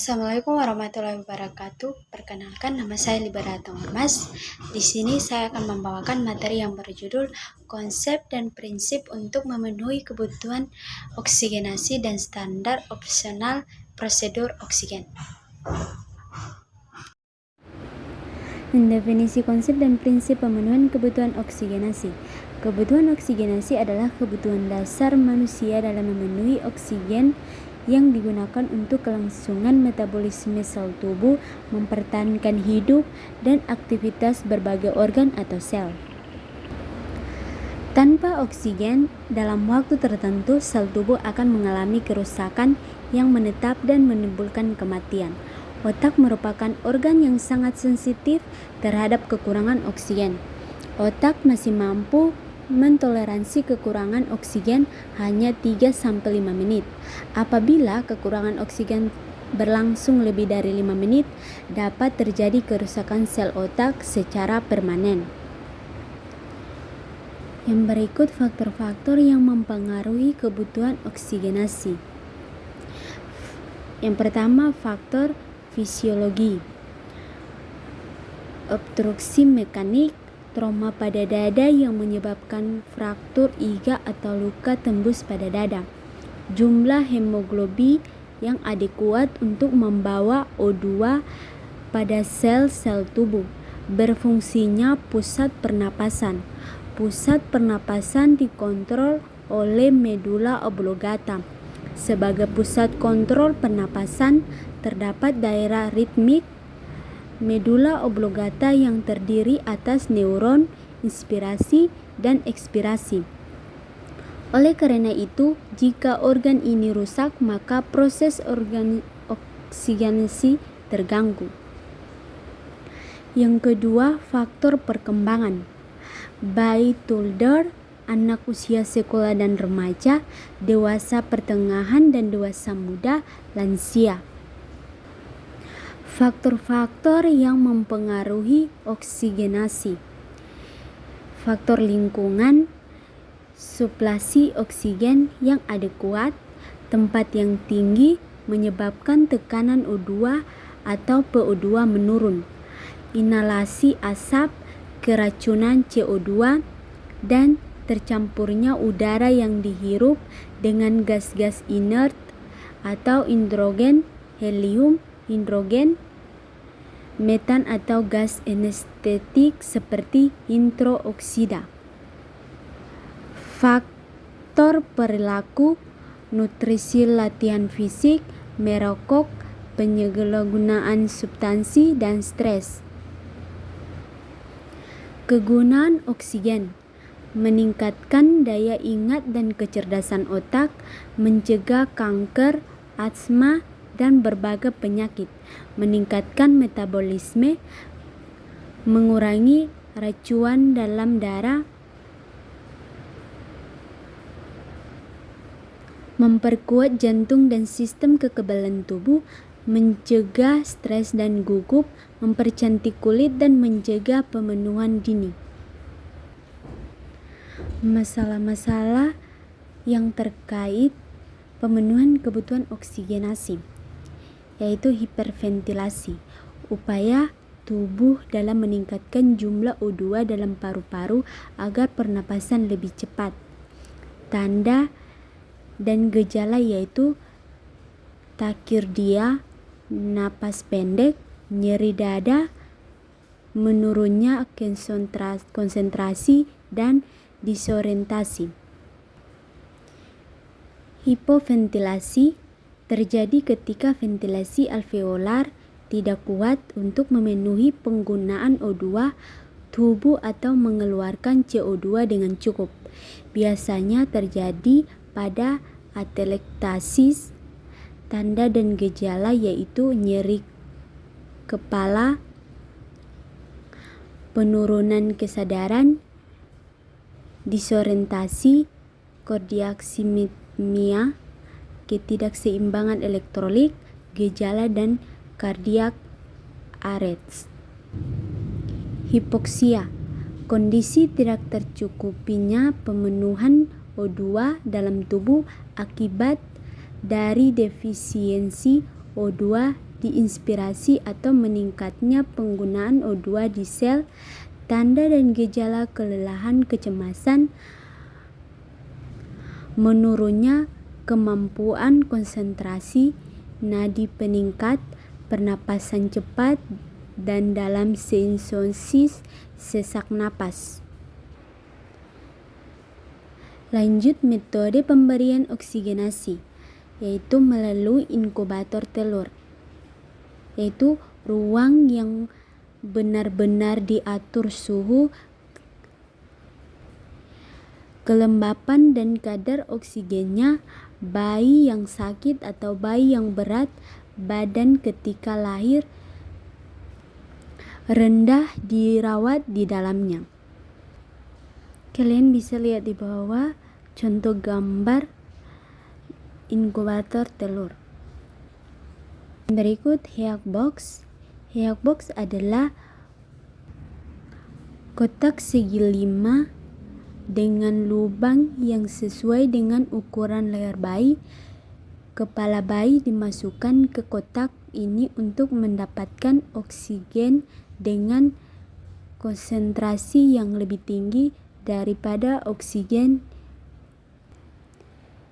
Assalamualaikum warahmatullahi wabarakatuh. Perkenalkan, nama saya Liberata Mas. Di sini saya akan membawakan materi yang berjudul konsep dan prinsip untuk memenuhi kebutuhan oksigenasi dan standar opsional prosedur oksigen. Definisi konsep dan prinsip pemenuhan kebutuhan oksigenasi. Kebutuhan oksigenasi adalah kebutuhan dasar manusia dalam memenuhi oksigen yang digunakan untuk kelangsungan metabolisme sel tubuh, mempertahankan hidup, dan aktivitas berbagai organ atau sel. Tanpa oksigen, dalam waktu tertentu sel tubuh akan mengalami kerusakan yang menetap dan menimbulkan kematian. Otak merupakan organ yang sangat sensitif terhadap kekurangan oksigen. Otak masih mampu mentoleransi kekurangan oksigen hanya 3-5 menit. Apabila kekurangan oksigen berlangsung lebih dari 5 menit, dapat terjadi kerusakan sel otak secara permanen. Yang berikut faktor-faktor yang mempengaruhi kebutuhan oksigenasi. Yang pertama, faktor fisiologi. Obstruksi mekanik, trauma pada dada yang menyebabkan fraktur iga atau luka tembus pada dada. Jumlah hemoglobin yang adekuat untuk membawa O2 pada sel-sel tubuh. Berfungsinya pusat pernapasan. Pusat pernapasan dikontrol oleh medula oblongata. Sebagai pusat kontrol pernapasan, terdapat daerah ritmik medula oblongata yang terdiri atas neuron inspirasi dan ekspirasi. Oleh karena itu, jika organ ini rusak, maka proses oksigenasi terganggu. Yang kedua, faktor perkembangan. Bayi toddler, anak usia sekolah dan remaja, dewasa pertengahan dan dewasa muda, lansia. Faktor-faktor yang mempengaruhi oksigenasi. Faktor lingkungan, suplasi oksigen yang adekuat, tempat yang tinggi menyebabkan tekanan O2 atau PO2 menurun, inhalasi asap, keracunan CO2, dan tercampurnya udara yang dihirup dengan gas-gas inert atau hidrogen, helium, hidrogen, metan atau gas anestetik seperti nitrooksida. Faktor perilaku, nutrisi, latihan fisik, merokok, penyalahgunaan substansi, dan stres. Kegunaan oksigen: meningkatkan daya ingat dan kecerdasan otak, mencegah kanker, asma, dan berbagai penyakit, meningkatkan metabolisme, mengurangi racun dalam darah, memperkuat jantung dan sistem kekebalan tubuh, mencegah stres dan gugup, mempercantik kulit, dan mencegah pemenuhan dini. Masalah-masalah yang terkait pemenuhan kebutuhan oksigenasi, yaitu hiperventilasi, upaya tubuh dalam meningkatkan jumlah O2 dalam paru-paru agar pernapasan lebih cepat. Tanda dan gejala yaitu takikardia, napas pendek, nyeri dada, menurunnya konsentrasi, dan disorientasi. Hipoventilasi terjadi ketika ventilasi alveolar tidak kuat untuk memenuhi penggunaan O2 tubuh atau mengeluarkan CO2 dengan cukup. Biasanya terjadi pada atelektasis. Tanda dan gejala yaitu nyeri kepala, penurunan kesadaran, disorientasi, kardioksimitmia, ketidakseimbangan elektrolit, gejala dan cardiac arrest. Hipoksia, kondisi tidak tercukupinya pemenuhan O2 dalam tubuh akibat dari defisiensi O2 diinspirasi atau meningkatnya penggunaan O2 di sel, tanda dan gejala kelelahan kecemasan, menurunnya kemampuan konsentrasi, nadi peningkat, pernapasan cepat, dan dalam sinusosis sesak napas. Lanjut metode pemberian oksigenasi, yaitu melalui inkubator telur, yaitu ruang yang benar-benar diatur suhu, kelembapan dan kadar oksigennya, bayi yang sakit atau bayi yang berat badan ketika lahir rendah dirawat di dalamnya. Kalian bisa lihat di bawah contoh gambar inkubator telur. Berikut HEAC box. HEAC box adalah kotak segi 5 dengan lubang yang sesuai dengan ukuran leher bayi. Kepala bayi dimasukkan ke kotak ini untuk mendapatkan oksigen dengan konsentrasi yang lebih tinggi daripada oksigen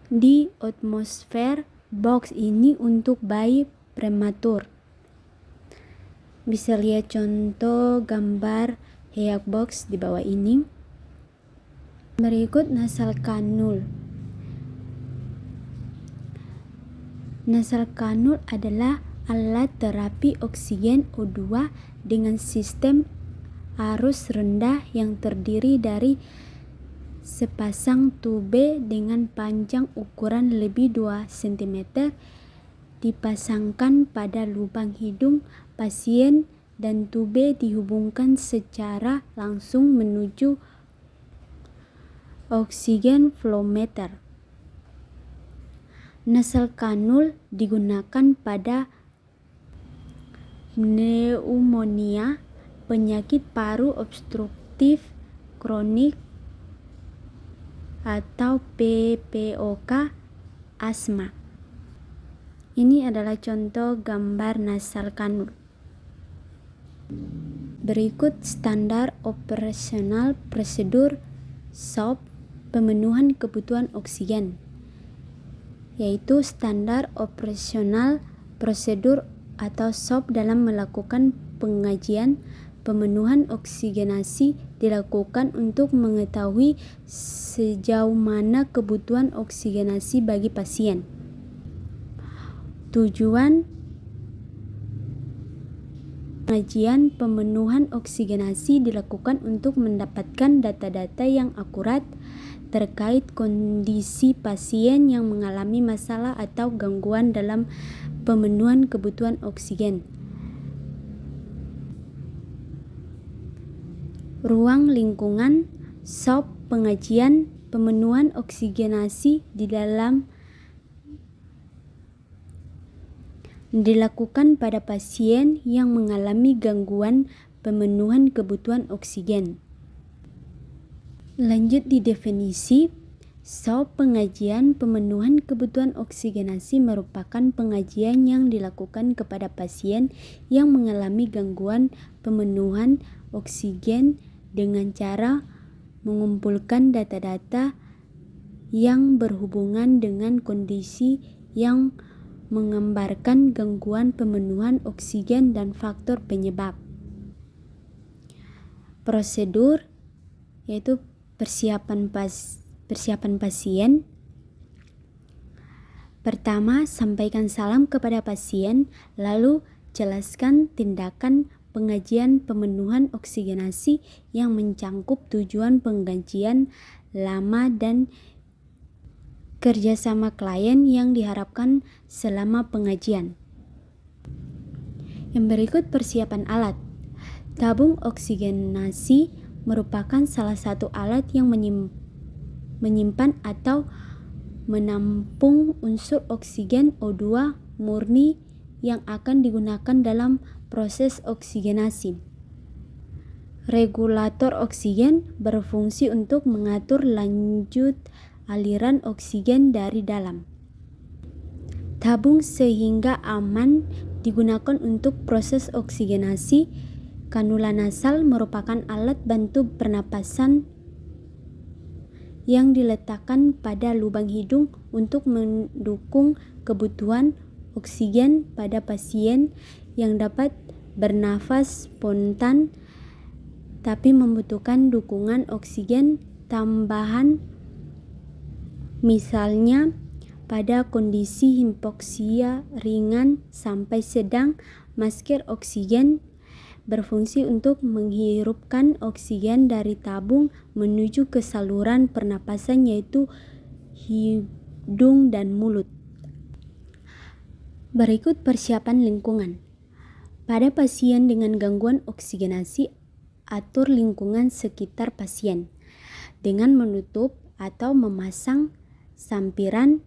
di atmosfer. Box ini untuk bayi prematur. Bisa lihat contoh gambar HEAC box di bawah ini. Berikut nasal kanul. Nasal kanul adalah alat terapi oksigen O2 dengan sistem arus rendah yang terdiri dari sepasang tube dengan panjang ukuran lebih 2 cm dipasangkan pada lubang hidung pasien dan tube dihubungkan secara langsung menuju oksigen flow meter. Nasal kanul digunakan pada pneumonia, penyakit paru obstruktif kronik, atau PPOK, asma. Ini adalah contoh gambar nasal kanul. Berikut standar operasional prosedur SOP pemenuhan kebutuhan oksigen, yaitu standar operasional prosedur atau SOP dalam melakukan pengajian pemenuhan oksigenasi dilakukan untuk mengetahui sejauh mana kebutuhan oksigenasi bagi pasien. Tujuan pengajian pemenuhan oksigenasi dilakukan untuk mendapatkan data-data yang akurat terkait kondisi pasien yang mengalami masalah atau gangguan dalam pemenuhan kebutuhan oksigen. Ruang lingkungan SOP pengajian pemenuhan oksigenasi dilakukan pada pasien yang mengalami gangguan pemenuhan kebutuhan oksigen. Lanjut di definisi, SOP pengajian pemenuhan kebutuhan oksigenasi merupakan pengajian yang dilakukan kepada pasien yang mengalami gangguan pemenuhan oksigen dengan cara mengumpulkan data-data yang berhubungan dengan kondisi yang menggambarkan gangguan pemenuhan oksigen dan faktor penyebab. Prosedur yaitu persiapan pasien. Pertama, sampaikan salam kepada pasien, lalu jelaskan tindakan pengajian pemenuhan oksigenasi yang mencangkup tujuan pengajian lama dan kerjasama klien yang diharapkan selama pengajian. Yang berikut persiapan alat. Tabung oksigenasi merupakan salah satu alat yang menyimpan atau menampung unsur oksigen O2 murni yang akan digunakan dalam proses oksigenasi. Regulator oksigen berfungsi untuk mengatur lanjut aliran oksigen dari dalam. tabung sehingga aman digunakan untuk proses oksigenasi. Kanula nasal merupakan alat bantu pernapasan yang diletakkan pada lubang hidung untuk mendukung kebutuhan oksigen pada pasien yang dapat bernafas spontan tapi membutuhkan dukungan oksigen tambahan, misalnya pada kondisi hipoksia ringan sampai sedang. Masker oksigen berfungsi untuk menghirupkan oksigen dari tabung menuju ke saluran pernapasan, yaitu hidung dan mulut. Berikut persiapan lingkungan. Pada pasien dengan gangguan oksigenasi, atur lingkungan sekitar pasien dengan menutup atau memasang sampiran,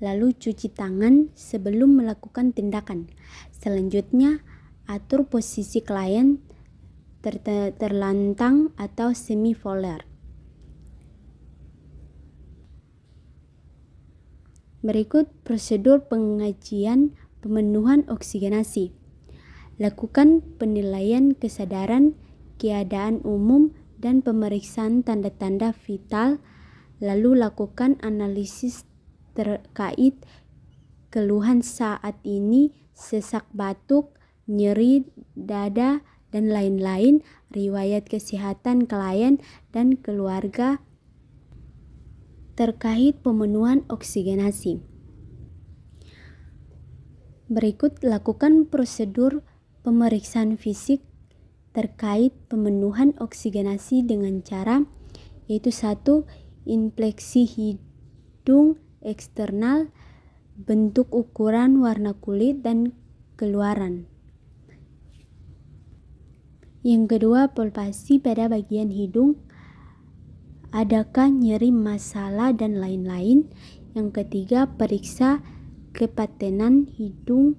lalu cuci tangan sebelum melakukan tindakan. Selanjutnya, atur posisi klien terlentang atau semi-volar. Berikut prosedur pengajian pemenuhan oksigenasi. Lakukan penilaian kesadaran, keadaan umum, dan pemeriksaan tanda-tanda vital, lalu lakukan analisis terkait keluhan saat ini, sesak batuk, nyeri dada, dan lain-lain, riwayat kesehatan klien dan keluarga terkait pemenuhan oksigenasi. Berikut lakukan prosedur pemeriksaan fisik terkait pemenuhan oksigenasi dengan cara, yaitu 1. Inspeksi hidung eksternal, bentuk, ukuran, warna kulit, dan keluaran. Yang kedua, palpasi pada bagian hidung, adakah nyeri, masalah, dan lain-lain. Yang ketiga, periksa kepatenan hidung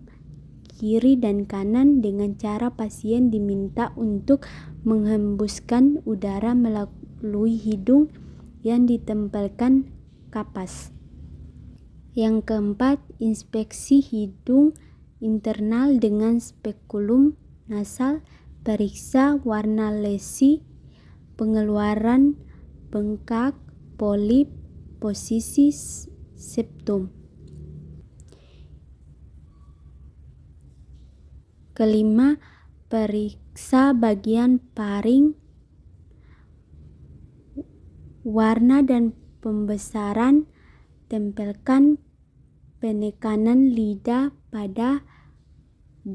kiri dan kanan dengan cara pasien diminta untuk menghembuskan udara melalui hidung yang ditempelkan kapas. Yang keempat, inspeksi hidung internal dengan spekulum nasal, periksa warna lesi, pengeluaran bengkak, polip, posisi septum. Kelima, periksa bagian paring, warna dan pembesaran, tempelkan penekanan lidah pada 2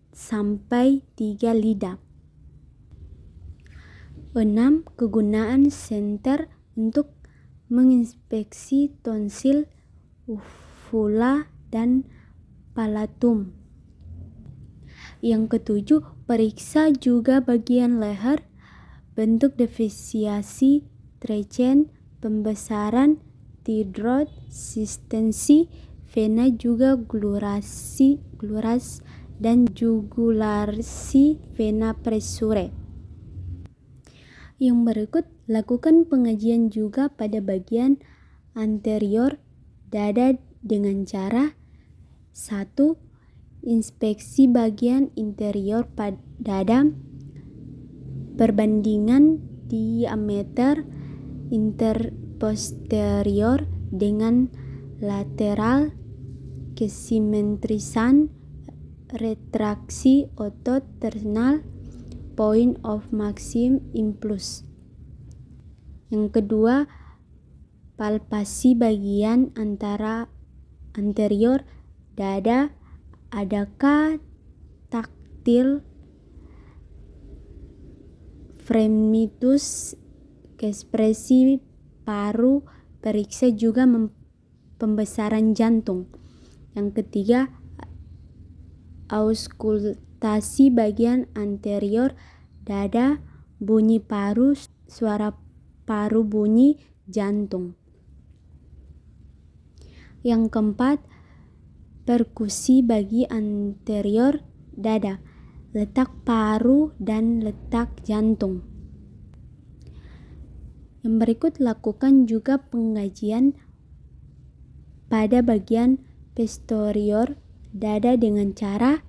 sampai 3 lidah. 6. Kegunaan senter untuk menginspeksi tonsil, uvula, dan palatum. Yang ketujuh, periksa juga bagian leher, bentuk defisiasi, trecen, pembesaran, tidrot, sistensi, vena juga gluras, dan jugulasi vena pressure. Yang berikut, lakukan pengajian juga pada bagian anterior dada dengan cara 1. Inspeksi bagian interior pada dada, perbandingan diameter interposterior dengan lateral, kesimetrisan, retraksi otot ternal, point of maximum impulse. Yang kedua, palpasi bagian antara anterior dada, adakah taktil, fremitus, ekspresi paru, periksa juga pembesaran jantung. Yang ketiga, auskultasi bagian anterior dada, bunyi paru, suara paru, bunyi jantung. Yang keempat, perkusi bagi anterior dada, letak paru dan letak jantung. Yang berikut, lakukan juga pengajian pada bagian posterior dada dengan cara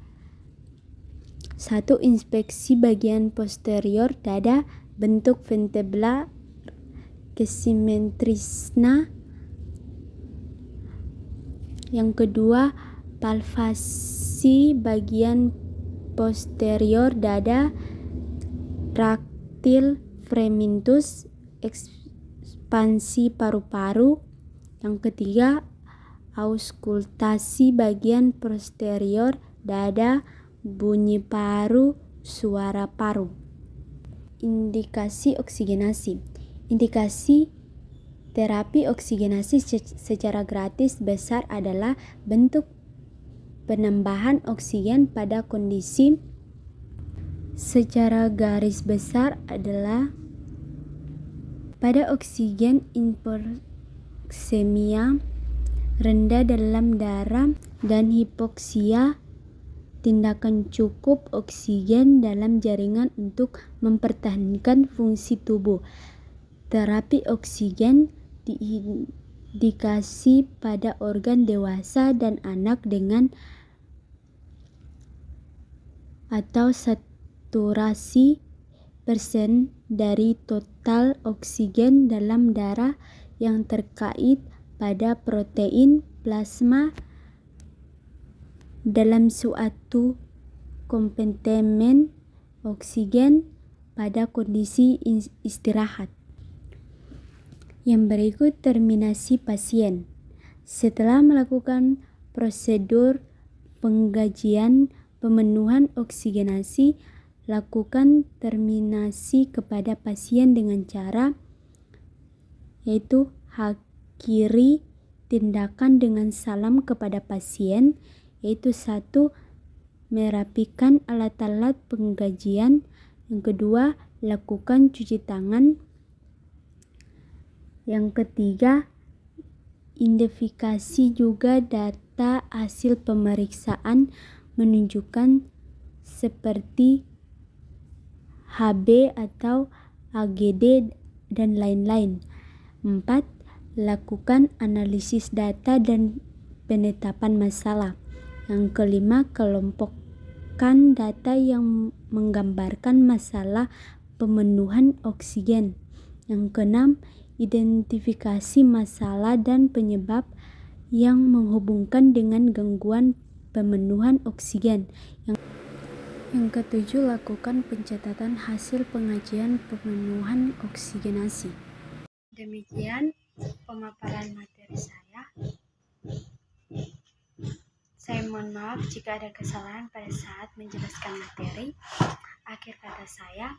1. Inspeksi bagian posterior dada, bentuk vertebra kesimetrisnya. Yang kedua, palpasi bagian posterior dada, traktil fremintus, ekspansi paru-paru. Yang ketiga, auskultasi bagian posterior dada, bunyi paru, suara paru. Indikasi oksigenasi. Indikasi terapi oksigenasi secara gratis besar adalah bentuk penambahan oksigen pada kondisi secara garis besar adalah pada oksigen hiperoksemia, rendah dalam darah, dan hipoksia. Tindakan cukup oksigen dalam jaringan untuk mempertahankan fungsi tubuh. Terapi oksigen diindikasi pada organ dewasa dan anak dengan atau saturasi persen dari total oksigen dalam darah yang terkait pada protein plasma dalam suatu kompartemen oksigen pada kondisi istirahat. Yang berikut terminasi pasien. Setelah melakukan prosedur pengkajian pemenuhan oksigenasi, lakukan terminasi kepada pasien dengan cara yaitu akhiri tindakan dengan salam kepada pasien, yaitu 1. Merapikan alat-alat pengkajian. Yang kedua, lakukan cuci tangan. Yang ketiga, identifikasi juga data hasil pemeriksaan menunjukkan seperti HB atau AGD dan lain-lain. 4. Lakukan analisis data dan penetapan masalah. Yang kelima, kelompokkan data yang menggambarkan masalah pemenuhan oksigen. Yang keenam, identifikasi masalah dan penyebab yang menghubungkan dengan gangguan pemenuhan oksigen. Yang ketujuh, lakukan pencatatan hasil pengajian pemenuhan oksigenasi. Demikian pemaparan materi saya. Saya mohon maaf jika ada kesalahan pada saat menjelaskan materi. Akhir kata saya,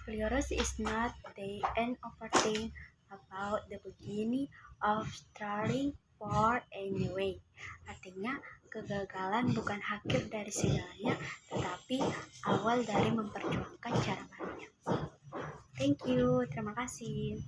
failure is not the end of a thing, about the beginning of starting for anyway. Artinya, kegagalan bukan akhir dari segalanya, tetapi awal dari memperjuangkan cara barunya. Thank you, terima kasih.